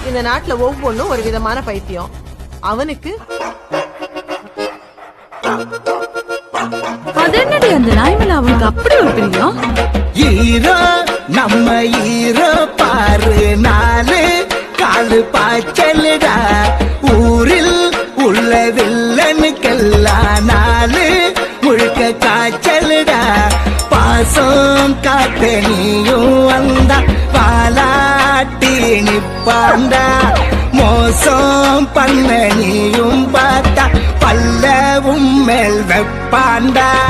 இந்த நாட்டுல ஒவ்வொன்றும் ஒரு விதமான பைத்தியம். அவனுக்கு அது என்னடி அந்த நாய் மேல அவனுக்கு அப்படி ஒரு பிரியம்? ஈரோ நம்ம ஈரோ பாரு, நாலு காலு பாய்ச்சலுடா. ஊரில் உள்ள வில்லனுக்கெல்லாம் நாலு முழுக்க காய்ச்சலுடா. பாசம் காத்த நீயும் வந்தா பாலாட்டி நிப்பாண்டா. மோசம் பண்ண நீயும் பார்த்தா பல்லவும் மேல் வெப்பாண்டா.